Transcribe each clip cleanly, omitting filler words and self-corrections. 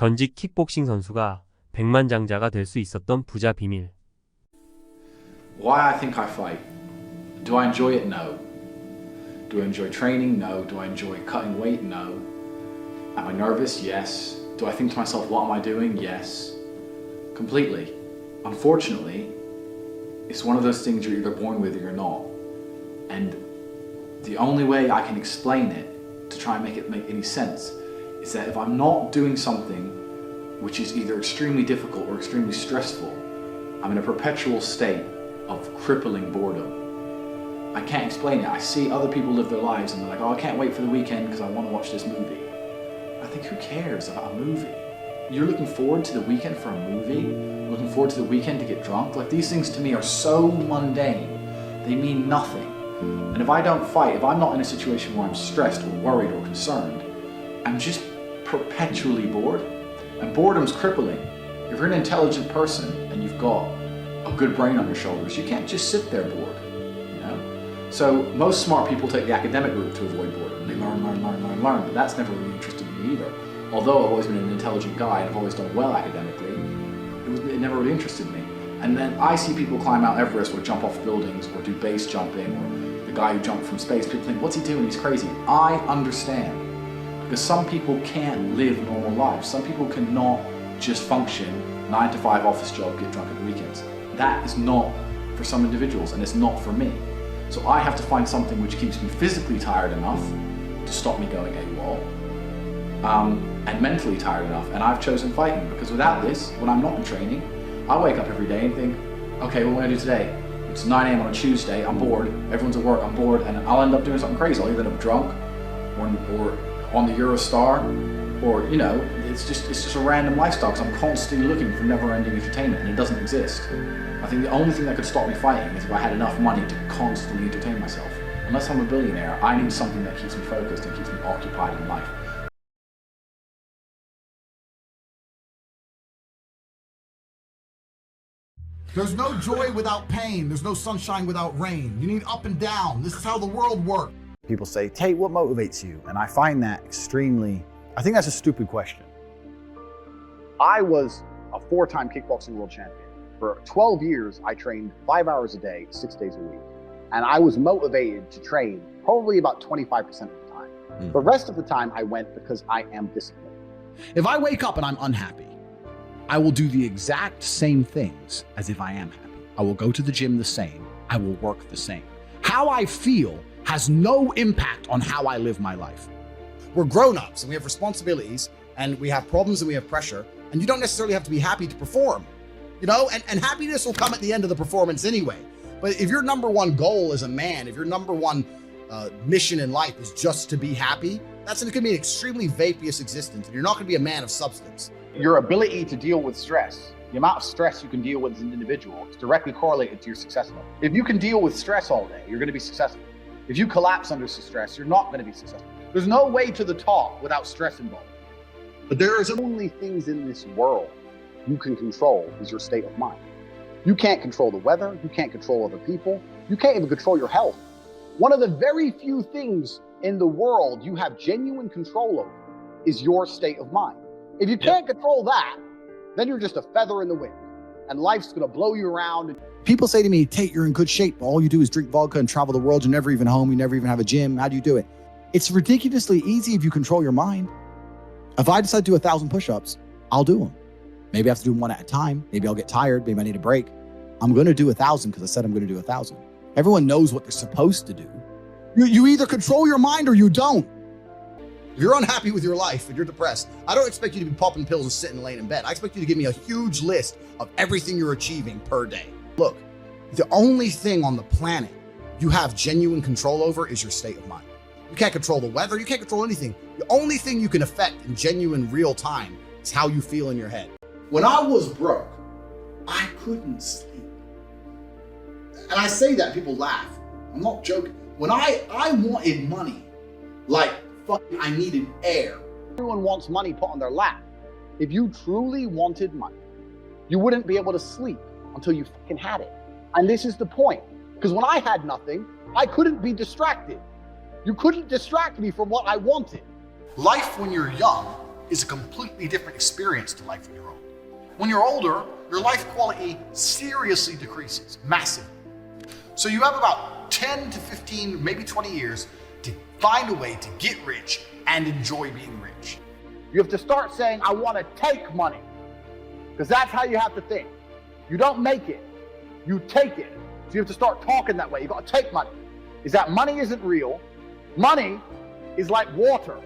전직 킥복싱 선수가 백만장자가 될 수 있었던 부자 비밀. Why I think I fight. Do I enjoy it? No. Do I enjoy training? No. Do I enjoy cutting weight? No. Am I nervous? Yes. Do I think to myself, what am I doing? Yes. Completely. Unfortunately, it's one of those things you're either born with or you're not. And the only way I can explain it, to try and make it make any sense, is that if I'm not doing something which is either extremely difficult or extremely stressful, I'm in a perpetual state of crippling boredom. I can't explain it. I see other people live their lives and they're like, oh, I can't wait for the weekend because I want to watch this movie. I think, who cares about a movie? You're looking forward to the weekend for a movie? Looking forward to the weekend to get drunk? Like, these things to me are so mundane. They mean nothing. And if I don't fight, if I'm not in a situation where I'm stressed or worried or concerned, I'm just perpetually bored. And boredom's crippling. If you're an intelligent person and you've got a good brain on your shoulders, you can't just sit there bored, you know? So most smart people take the academic route to avoid boredom. They learn, but that's never really interested me either. Although I've always been an intelligent guy and I've always done well academically, it never really interested me. And then I see people climb Mount Everest or jump off buildings or do base jumping, or the guy who jumped from space. People think, what's he doing? He's crazy. I understand. Because some people can't live normal lives. Some people cannot just function 9 to 5 office job, get drunk at the weekends. That is not for some individuals, and it's not for me. So I have to find something which keeps me physically tired enough to stop me going AWOL, and mentally tired enough. And I've chosen fighting, because without this, when I'm not in training, I wake up every day and think, okay, what am I gonna do today? It's 9 a.m. on a Tuesday, I'm bored, everyone's at work, I'm bored, and I'll end up doing something crazy. I'll either end up drunk or on the Eurostar, or, you know, it's just a random lifestyle, because I'm constantly looking for never-ending entertainment, and it doesn't exist. I think the only thing that could stop me fighting is if I had enough money to constantly entertain myself. Unless I'm a billionaire, I need something that keeps me focused and keeps me occupied in life. There's no joy without pain. There's no sunshine without rain. You need up and down. This is how the world works. People say, Tate, what motivates you? And I find that I think that's a stupid question. I was a 4-time kickboxing world champion. For 12 years, I trained 5 hours a day, 6 days a week. And I was motivated to train probably about 25% of the time. The rest of the time I went because I am disciplined. If I wake up and I'm unhappy, I will do the exact same things as if I am happy. I will go to the gym the same. I will work the same. How I feel has no impact on how I live my life. We're grown-ups and we have responsibilities and we have problems and we have pressure, and you don't necessarily have to be happy to perform, you know, and happiness will come at the end of the performance anyway. But if your number one goal as a man, if your number one mission in life is just to be happy, that's going to be an extremely vaporous existence, and you're not going to be a man of substance. Your ability to deal with stress, the amount of stress you can deal with as an individual, is directly correlated to your success level. If you can deal with stress all day, you're going to be successful. If you collapse under stress, you're not going to be successful. There's no way to the top without stress involved. But there is only things in this world you can control is your state of mind. You can't control the weather. You can't control other people. You can't even control your health. One of the very few things in the world you have genuine control over is your state of mind. If you can't control that, then you're just a feather in the wind, and life's going to blow you around. People say to me, Tate, you're in good shape, but all you do is drink vodka and travel the world. You're never even home. You never even have a gym. How do you do it? It's ridiculously easy if you control your mind. If I decide to do 1,000 push-ups, I'll do them. Maybe I have to do them one at a time. Maybe I'll get tired. Maybe I need a break. I'm going to do 1,000 because I said I'm going to do 1,000. Everyone knows what they're supposed to do. You either control your mind or you don't. If you're unhappy with your life and you're depressed, I don't expect you to be popping pills and sitting laying in bed. I expect you to give me a huge list of everything you're achieving per day. Look, the only thing on the planet you have genuine control over is your state of mind. You can't control the weather. You can't control anything. The only thing you can affect in genuine real time is how you feel in your head. When I was broke, I couldn't sleep. And I say that, people laugh. I'm not joking. When I wanted money, like fucking I needed air. Everyone wants money put on their lap. If you truly wanted money, you wouldn't be able to sleep until you fucking had it. And this is the point. Because when I had nothing, I couldn't be distracted. You couldn't distract me from what I wanted. Life when you're young is a completely different experience to life when you're older. When you're older, your life quality seriously decreases, massively. So you have about 10 to 15, maybe 20 years to find a way to get rich and enjoy being rich. You have to start saying, I want to take money. Because that's how you have to think. You don't make it, you take it. So you have to start talking that way. You've got to take money. Is that money isn't real. Money is like water.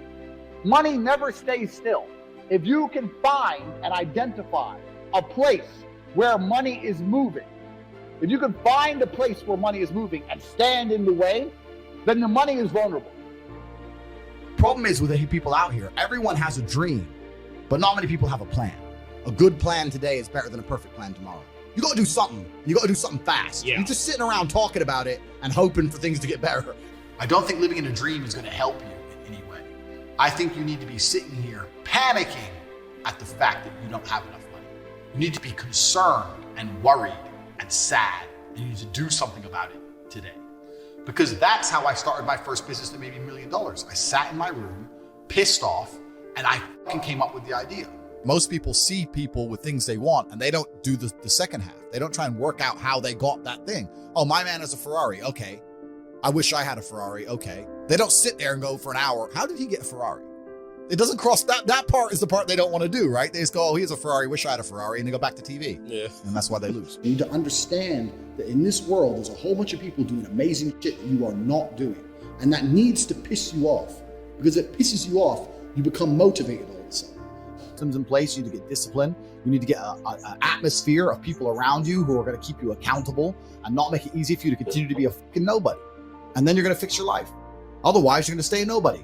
Money never stays still. If you can find and identify a place where money is moving, if you can find a place where money is moving and stand in the way, then the money is vulnerable. Problem is with the people out here, everyone has a dream, but not many people have a plan. A good plan today is better than a perfect plan tomorrow. You got to do something. You got to do something fast. Yeah. You're just sitting around talking about it and hoping for things to get better. I don't think living in a dream is going to help you in any way. I think you need to be sitting here panicking at the fact that you don't have enough money. You need to be concerned and worried and sad. And you need to do something about it today. Because that's how I started my first business that made me $1 million. I sat in my room, pissed off, and I fucking came up with the idea. Most people see people with things they want and they don't do the second half. They don't try and work out how they got that thing. Oh, my man has a Ferrari. Okay. I wish I had a Ferrari. Okay. They don't sit there and go for an hour. How did he get a Ferrari? It doesn't cross that part is the part they don't want to do, right? They just go, oh, he has a Ferrari. Wish I had a Ferrari. And they go back to TV. Yeah. And that's why they lose. You need to understand that in this world, there's a whole bunch of people doing amazing shit that you are not doing. And that needs to piss you off. Because if it pisses you off, you become motivated all of a sudden. Systems in place. You need to get discipline. You need to get an atmosphere of people around you who are going to keep you accountable and not make it easy for you to continue to be a fucking nobody. And then you're going to fix your life. Otherwise, you're going to stay a nobody.